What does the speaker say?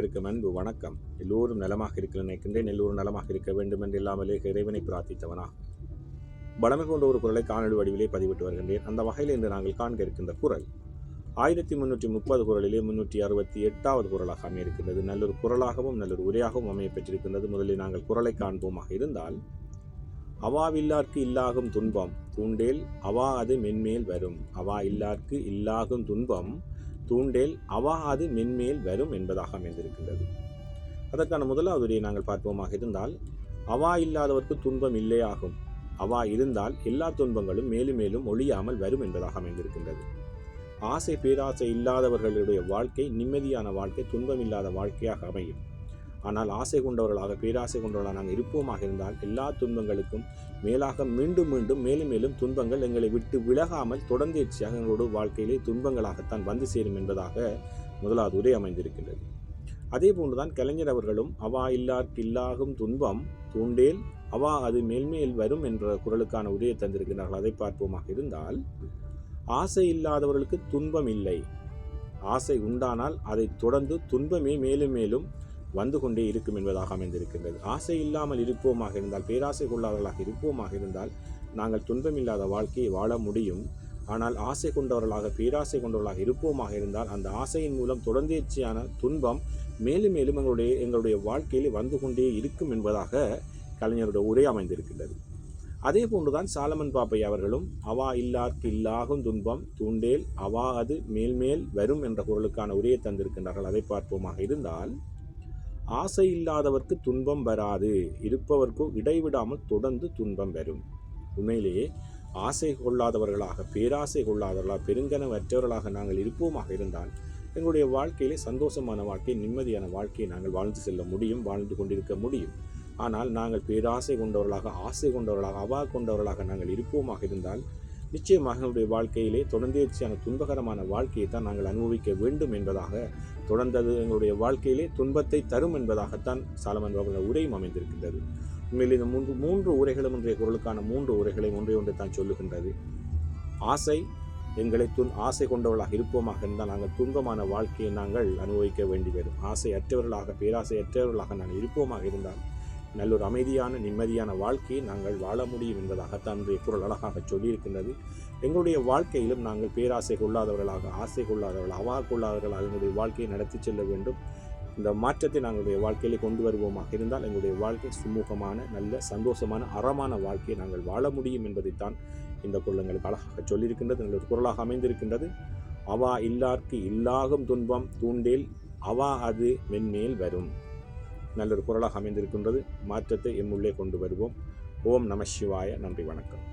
அனைவருக்கும் அன்பு வணக்கம். எல்லோரும் நலமாக இருக்க நினைக்கின்றேன். எல்லோரும் நலமாக இருக்க வேண்டும் என்று இல்லாமலே இறைவனை பிரார்த்தித்தவனா பலமை கொண்ட ஒரு குரலை காணொலி வடிவிலே பதிவிட்டு வருகின்றேன். அந்த வகையில் இன்று நாங்கள் காண்க இருக்கின்ற குரல் 1330 குரலிலே 368வது குரலாக அமையிருக்கின்றது. நல்லொரு குரலாகவும் நல்லொரு உரையாகவும் அமைய பெற்றிருக்கின்றது. முதலில் நாங்கள் குரலை காண்போமாக இருந்தால், அவாவில்லார்க்கு இல்லாகும் துன்பம் தூண்டேல் அவா அது மென்மேல் வரும். அவா இல்லார்க்கு இல்லாகும் துன்பம் தூண்டேல் அவா அது மென்மேல் வரும் என்பதாக அமைந்திருக்கின்றது. அதற்கான முதலாவது உரையை நாங்கள் பார்ப்போமாக இருந்தால், அவா இல்லாதவர்க்கு துன்பம் இல்லையாகும். அவா இருந்தால் எல்லா துன்பங்களும் மேலும் மேலும் ஒழியாமல் வரும் என்பதாக அமைந்திருக்கின்றது. ஆசை பேராசை இல்லாதவர்களுடைய வாழ்க்கை நிம்மதியான வாழ்க்கை, துன்பம் இல்லாத வாழ்க்கையாக அமையும். ஆனால் ஆசை கொண்டவர்களாக பேராசை கொண்டவர்களாக நாங்கள் இருப்போமாக இருந்தால் எல்லா துன்பங்களுக்கும் மேலாக மீண்டும் மீண்டும் மேலும் மேலும் துன்பங்கள் எங்களை விட்டு விலகாமல் தொடர்ந்தேர்ச்சியாக எங்களோட வாழ்க்கையிலே துன்பங்களாகத்தான் வந்து சேரும் என்பதாக முதலாவது உரை அமைந்திருக்கின்றது. அதே போன்றுதான் கலைஞர் அவர்களும் அவா இல்லார்க்கு இல்லாகும் துன்பம் தூண்டேல் அவா அது மேல்மேல் வரும் என்ற குரலுக்கான உரையை தந்திருக்கிறார்கள். அதை பார்ப்போமாக இருந்தால், ஆசை இல்லாதவர்களுக்கு துன்பம் இல்லை. ஆசை உண்டானால் அதை தொடர்ந்து துன்பமே மேலும் மேலும் வந்து கொண்டே இருக்கும் என்பதாக அமைந்திருக்கின்றது. ஆசை இல்லாமல் இருப்போமாக இருந்தால், பேராசை கொள்ளாதவர்களாக இருப்போமாக இருந்தால் நாங்கள் துன்பமில்லாத வாழ்க்கையை வாழ முடியும். ஆனால் ஆசை கொண்டவர்களாக பேராசை கொண்டவர்களாக இருப்போமாக இருந்தால் அந்த ஆசையின் மூலம் தொடர்ந்தேர்ச்சியான துன்பம் மேலும் மேலும் எங்களுடைய வாழ்க்கையிலே வந்து கொண்டே இருக்கும் என்பதாக கலைஞருடைய உரை அமைந்திருக்கின்றது. அதே போன்றுதான் சாலமன் பாப்பையா அவர்களும் அவா இல்லார்க்கு இல்லாகும் துன்பம் தூண்டேல் அவா அது மேல்மேல் வரும் என்ற குரலுக்கான உரையை தந்திருக்கின்றார்கள். அதை பார்ப்போமாக இருந்தால், ஆசை இல்லாதவர்க்கு துன்பம் வராது, இருப்பவர்க்கோ இடைவிடாமல் தொடர்ந்து துன்பம் வரும். உண்மையிலேயே ஆசை கொள்ளாதவர்களாக பேராசை கொள்ளாதவர்களாக பெருங்கனவற்றவர்களாக நாங்கள் இருப்போமாக இருந்தால் எங்களுடைய வாழ்க்கையிலே சந்தோஷமான வாழ்க்கை, நிம்மதியான வாழ்க்கையை நாங்கள் வாழ்ந்து செல்ல முடியும், வாழ்ந்து கொண்டிருக்க முடியும். ஆனால் நாங்கள் பேராசை கொண்டவர்களாக ஆசை கொண்டவர்களாக அவா கொண்டவர்களாக நாங்கள் இருப்போமாக இருந்தால் நிச்சயமாக எங்களுடைய வாழ்க்கையிலே தொடர்ந்தேர்ச்சியான துன்பகரமான வாழ்க்கையை தான் நாங்கள் அனுபவிக்க வேண்டும் என்பதாக, தொடர்ந்தது எங்களுடைய வாழ்க்கையிலே துன்பத்தை தரும் என்பதாகத்தான் சாலமன் பாப்பையா உரையும் அமைந்திருக்கின்றது. உண்மையில் இந்த மூன்று உரைகளும் இன்றைய குரலுக்கான 3 உரைகளை ஒன்றை தான் சொல்லுகின்றது. ஆசை எங்களை ஆசை கொண்டவர்களாக இருப்போமாக இருந்தால் நாங்கள் துன்பமான வாழ்க்கையை நாங்கள் அனுபவிக்க வேண்டி வரும். ஆசை அற்றவர்களாக பேராசை அற்றவர்களாக நாங்கள் இருப்போமாக இருந்தால் நல்லொரு அமைதியான நிம்மதியான வாழ்க்கையை நாங்கள் வாழ முடியும் என்பதாகத்தான் இன்றைய குரல் அழகாக சொல்லியிருக்கின்றது. எங்களுடைய வாழ்க்கையிலும் நாங்கள் பேராசை கொள்ளாதவர்களாக ஆசை கொள்ளாதவர்கள் அவா கொள்ளாதவர்களாக எங்களுடைய வாழ்க்கையை நடத்தி செல்ல வேண்டும். இந்த மாற்றத்தை நாங்களுடைய வாழ்க்கையிலே கொண்டு வருவோமாக இருந்தால் எங்களுடைய வாழ்க்கை சுமூகமான நல்ல சந்தோஷமான அறமான வாழ்க்கையை நாங்கள் வாழ முடியும் என்பதைத்தான் இந்த குரல் எங்களுக்கு அழகாக சொல்லியிருக்கின்றது. நல்லொரு குரலாக அமைந்திருக்கின்றது. அவா இல்லார்க்கு இல்லாகும் துன்பம் தூண்டேல் அவா அது மென்மேல் வரும். நல்லொரு குரலாக அமைந்திருக்கின்றது. மாற்றத்தை எம்முள்ளே கொண்டு வருவோம். ஓம் நம சிவாய. நன்றி, வணக்கம்.